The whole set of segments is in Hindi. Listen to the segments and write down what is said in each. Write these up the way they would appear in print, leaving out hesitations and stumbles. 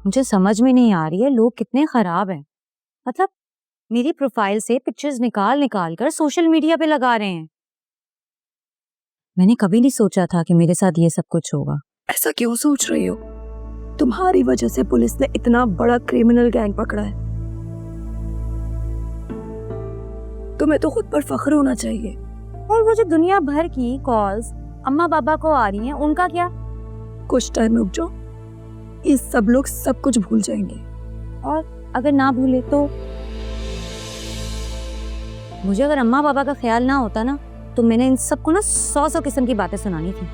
मुझे समझ में नहीं आ रही है लोग कितने खराब हैं। मतलब मेरी प्रोफाइल से पिक्चर्स निकाल निकाल कर सोशल मीडिया पे लगा रहे हैं। मैंने कभी नहीं सोचा था कि मेरे साथ ये सब कुछ होगा। ऐसा क्यों सोच रही हो? तुम्हारी वजह से पुलिस ने इतना बड़ा क्रिमिनल गैंग पकड़ा है। तुम्हें तो खुद पर फख्र होना चाहिए। और वो जो दुनिया भर की कॉल्स अम्मा पापा को आ रही हैं, उनका क्या? कुछ टाइम रुक जाओ, ये सब लोग सब कुछ भूल जाएंगे। और अगर ना भूले तो? मुझे अगर अम्मा पापा का ख्याल ना होता ना, तो मैंने इन सबको ना 100 किस्म की बातें सुनानी थी।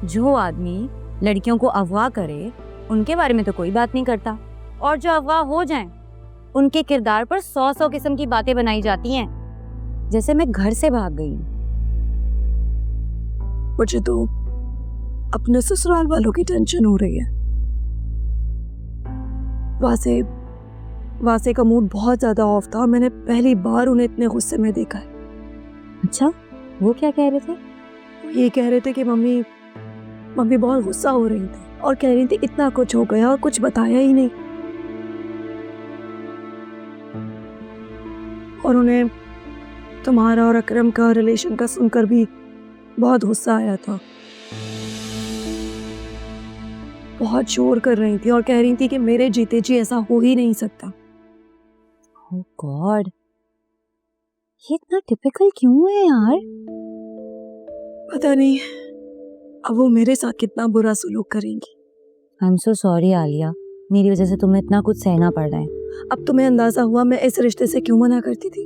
जो आदमी लड़कियों को अगवा करे उनके बारे में तो कोई बात नहीं करता, और जो अगवा हो जाएं उनके किरदार पर 100 किस्म की बातें बनाई जाती हैं, जैसे मैं घर से भाग गई हूँ। मुझे तो अपने ससुराल वालों की टेंशन हो रही है। वासे का मूड बहुत ज्यादा ऑफ था और मैंने पहली बार उन्हें इतने गुस्से में देखा है। अच्छा, वो क्या कह रहे थे? ये कह रहे थे कि मम्मी बहुत गुस्सा हो रही थी और कह रही थी इतना कुछ हो गया और कुछ बताया ही नहीं। और उन्हें तुम्हारा और अकरम का रिलेशन का सुनकर भी बहुत गुस्सा आया था। बहुत शोर कर रही थी और कह रही थी कि मेरे जीते जी ऐसा हो ही नहीं सकता। ओह गॉड, ये इतना टिपिकल क्यों है यार? पता नहीं अब वो मेरे साथ कितना बुरा सलूक करेंगी। I am so sorry Alia, मेरी वजह से तुम्हें इतना कुछ सहना पड़ रहा है। अब तुम्हें अंदाजा हुआ मैं इस रिश्ते से क्यों मना करती थी।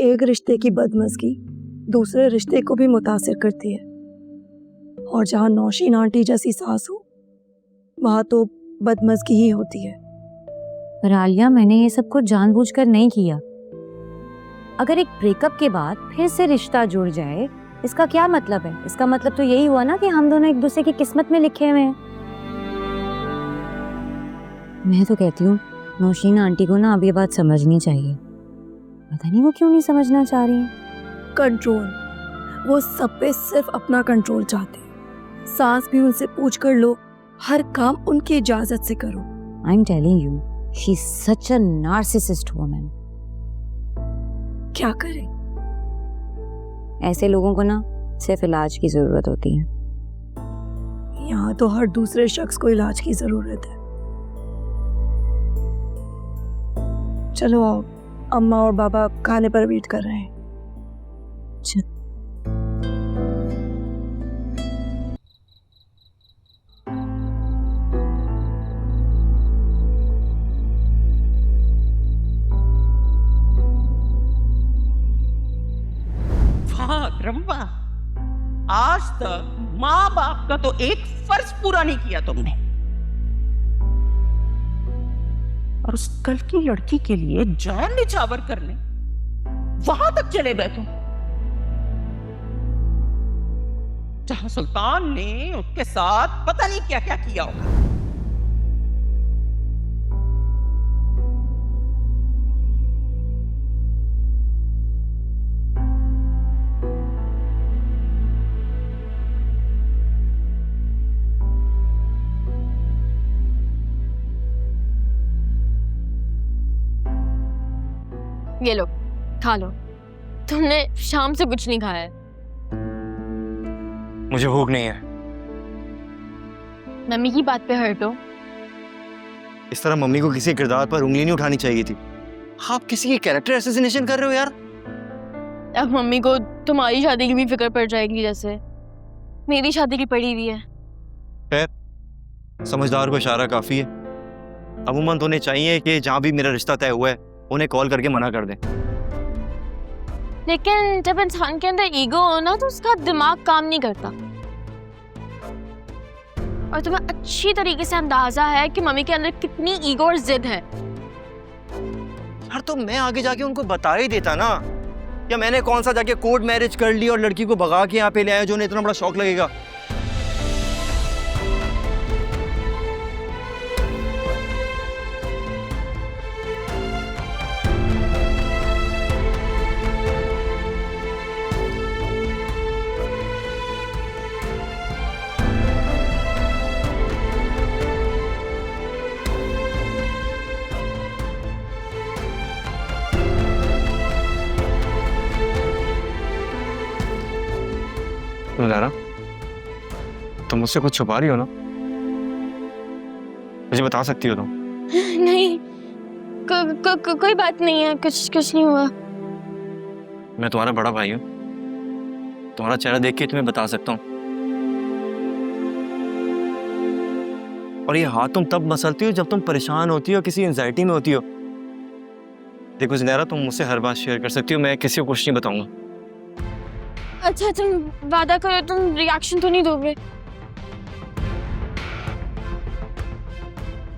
एक रिश्ते की बदमज़गी दूसरे रिश्ते को भी मुतासिर करती है, और जहाँ नौशीन आंटी जैसी सास हो वहाँ तो बदमज़गी ही होती है। पर आलिया, मैंने ये सब कुछ जानबूझकर नहीं किया। अगर एक ब्रेकअप के बाद फिर से रिश्ता जुड़ जाए, इसका क्या मतलब है? इसका मतलब तो यही हुआ ना कि हम दोनों एक दूसरे की किस्मत में लिखे हुए हैं। मैं तो कहती हूँ नौशीन आंटी को ना अब ये बात समझनी चाहिए। पता नहीं वो क्यों नहीं समझना चाह रही है। कंट्रोल, वो सब पे सिर्फ अपना कंट्रोल चाहते हैं। सास भी उनसे पूछ कर लो, हर काम उनकी इजाजत से करो। I am telling you, she is such a narcissist woman. क्या करें? ऐसे लोगों को ना सिर्फ इलाज की जरूरत होती है। यहाँ तो हर दूसरे शख्स को इलाज की जरूरत है। चलो आओ, अम्मा और बाबा खाने पर वेट कर रहे हैं। रंबा, आज तक माँ बाप का तो एक फर्ज पूरा नहीं किया तुमने, और उस कल की लड़की के लिए जान निछावर करने वहां तक चले गए तुम, जहां सुल्तान ने उसके साथ पता नहीं क्या क्या किया होगा। ये लो, खा लो। तुमने शाम से कुछ नहीं खाया है। मुझे भूख नहीं है। मम्मी की बात पे हर्ट हो? इस तरह मम्मी को किसी किरदार पर उंगली नहीं उठानी चाहिए थी। आप किसी की कैरेक्टर असैसिनेशन कर रहे हो यार। अब मम्मी को तुम्हारी शादी की भी फिक्र पड़ जाएगी जैसे मेरी शादी की पड़ी हुई है। खैर, समझदार को इशारा काफी है। अमूमन तो उन्हें चाहिए कि जहां भी मेरा रिश्ता तय हुआ है उन्हें कॉल करके मना कर दें। लेकिन जब इंसान के अंदर ईगो हो ना, तो उसका दिमाग काम नहीं करता। और तुम्हें अच्छी तरीके से अंदाजा है कि मम्मी के अंदर कितनी ईगो और जिद है। यार तो मैं आगे जाके उनको बता ही देता ना, या मैंने कौन सा जाके कोर्ट मैरिज कर ली और लड़की को भगा के यहाँ पे ले आया जो उन्हें इतना बड़ा शौक लगेगा। ज़ारा, तुम मुझसे कुछ छुपा रही हो ना? मुझे बता सकती हो तुम? नहीं, कोई बात नहीं है, कुछ नहीं हुआ। मैं तुम्हारा बड़ा भाई हूँ, तुम्हारा चेहरा देख के तुम्हें बता सकता हूँ। और ये हाथ तुम तब मसलती हो जब तुम परेशान होती हो, किसी एंजाइटी में होती हो। देखो ज़ुनैरा, तुम मुझसे हर बात शेयर कर सकती हो, मैं किसी को कुछ नहीं बताऊंगा। अच्छा, तुम वादा करो, तुम रिएक्शन तो नहीं दोगे?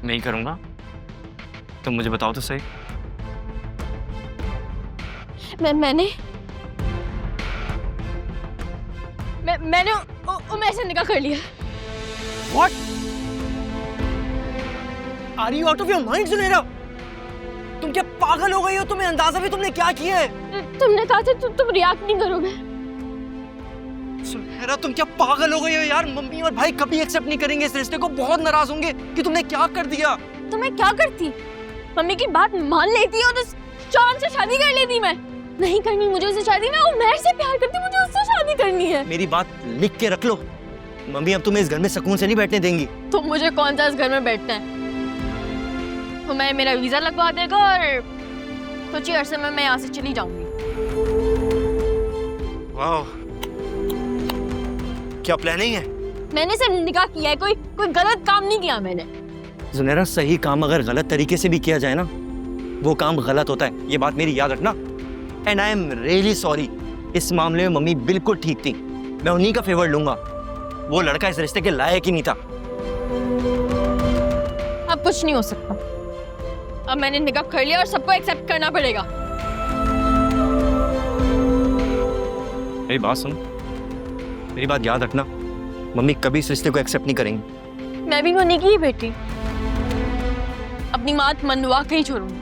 नहीं करूंगा, तुम मुझे बताओ तो सही। मैंने उमैर से निकाह कर लिया। What? Are you out of your mind, Zunaira? तुम क्या पागल हो गई हो? तुम्हें अंदाजा भी तुमने क्या किया है? तुमने कहा था तुम रिएक्ट नहीं करोगे। ज़ुनैरा, तुम क्या पागल हो गई हो यार? मम्मी और भाई कभी एक्सेप्ट नहीं करेंगे इस रिश्ते को, बहुत नाराज होंगे कि तुमने क्या कर दिया। तो मैं क्या करती? मम्मी की बात मान लेती और तो चांद से शादी कर लेती। मैं नहीं करनी मुझे उससे शादी, मैं उमैर से प्यार करती, मुझे उससे शादी करनी है। मेरी बात लिख के रख लो, मम्मी अब तुम्हें इस घर में सुकून से नहीं बैठने देंगी। तो मुझे कौन सा इस घर में बैठना है? उमैर मेरा वीजा लगवा देगा और कुछ ही अरसे में मैं यहाँ से चली जाऊंगी। वाह, क्या प्लानिंग है? मैंने सिर्फ निकाह किया है, कोई गलत काम नहीं किया मैंने। ज़ुनैरा, सही काम अगर गलत तरीके से भी किया जाए ना, वो काम गलत होता है, ये बात मेरी याद रखना। And I am really sorry, इस मामले में मम्मी बिल्कुल ठीक थी, मैं उन्हीं का फेवर लूंगा। वो लड़का इस रिश्ते के लायक ही नहीं था। अब कुछ नहीं हो सकता, अब मैंने निकाह कर लिया और सबको एक्सेप्ट करना पड़ेगा। मेरी बात सुन, मेरी बात याद रखना, मम्मी कभी इस रिश्ते को एक्सेप्ट नहीं करेंगी। मैं भी उन्हीं की ही बेटी, अपनी बात मनवा के ही छोड़ूंगी।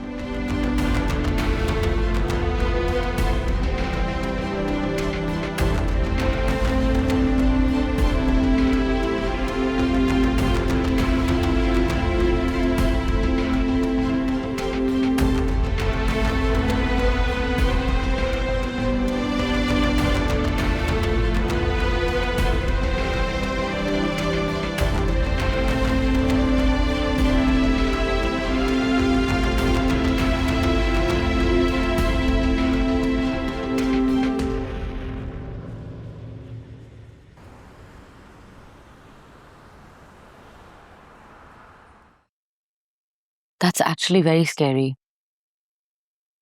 That's actually very scary.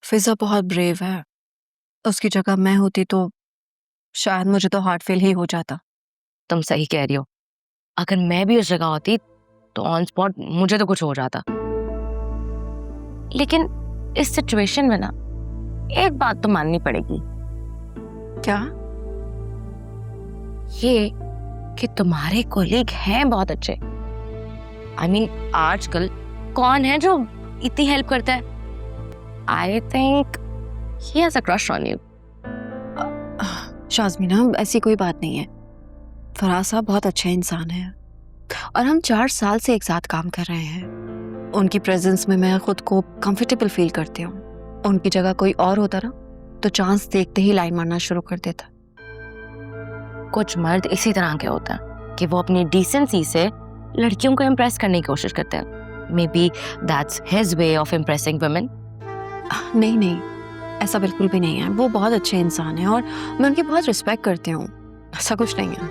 फिजा बहुत ब्रेव है, उसकी जगह मैं होती तो शायद मुझे तो हार्ट फेल ही हो जाता। तुम सही कह रही हो, अगर मैं भी उस जगह होती तो ऑन स्पॉट मुझे तो कुछ हो जाता। लेकिन इस सिचुएशन में ना एक बात तो माननी पड़ेगी। क्या? ये कि तुम्हारे कोलीग हैं बहुत अच्छे। I mean, आजकल कौन है जो इतनी हेल्प करता है? I think he has a crush on you. शाज़मीना, ऐसी कोई बात नहीं है। फराज साहब बहुत अच्छे इंसान हैं और हम 4 साल से एक साथ काम कर रहे हैं। उनकी प्रेजेंस में मैं खुद को कंफर्टेबल फील करती हूँ। उनकी जगह कोई और होता ना तो चांस देखते ही लाइन मारना शुरू कर देता। कुछ मर्द इसी तरह के होते हैं कि वो अपनी डिसेंसी से लड़कियों को इम्प्रेस करने की कोशिश करते हैं। Maybe that's his way of impressing women. नहीं, ऐसा बिल्कुल भी नहीं है। वो बहुत अच्छे इंसान हैं और मैं उनकी बहुत रिस्पेक्ट करती हूँ। ऐसा कुछ नहीं है।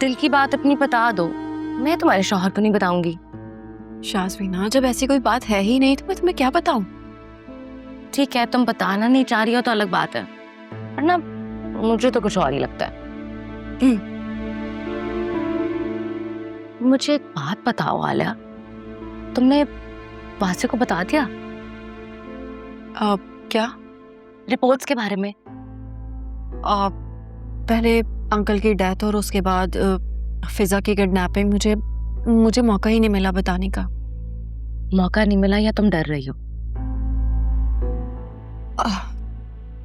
दिल की बात अपनी बता दो, मैं तुम्हारे शौहर को नहीं बताऊंगी। शाज़मीना, जब ऐसी कोई बात है ही नहीं तो मैं तुम्हें क्या बताऊं? ठीक है, तुम बताना नहीं चाह रही हो तो अलग बात है, वरना मुझे तो कुछ और ही लगता है। मुझे एक बात बताओ आलिया, तुमने वासे को बता दिया? क्या? रिपोर्ट्स के बारे में। पहले अंकल की डेथ और उसके बाद फिजा की किडनैपिंग, मुझे मौका ही नहीं मिला बताने का। मौका नहीं मिला या तुम डर रही हो?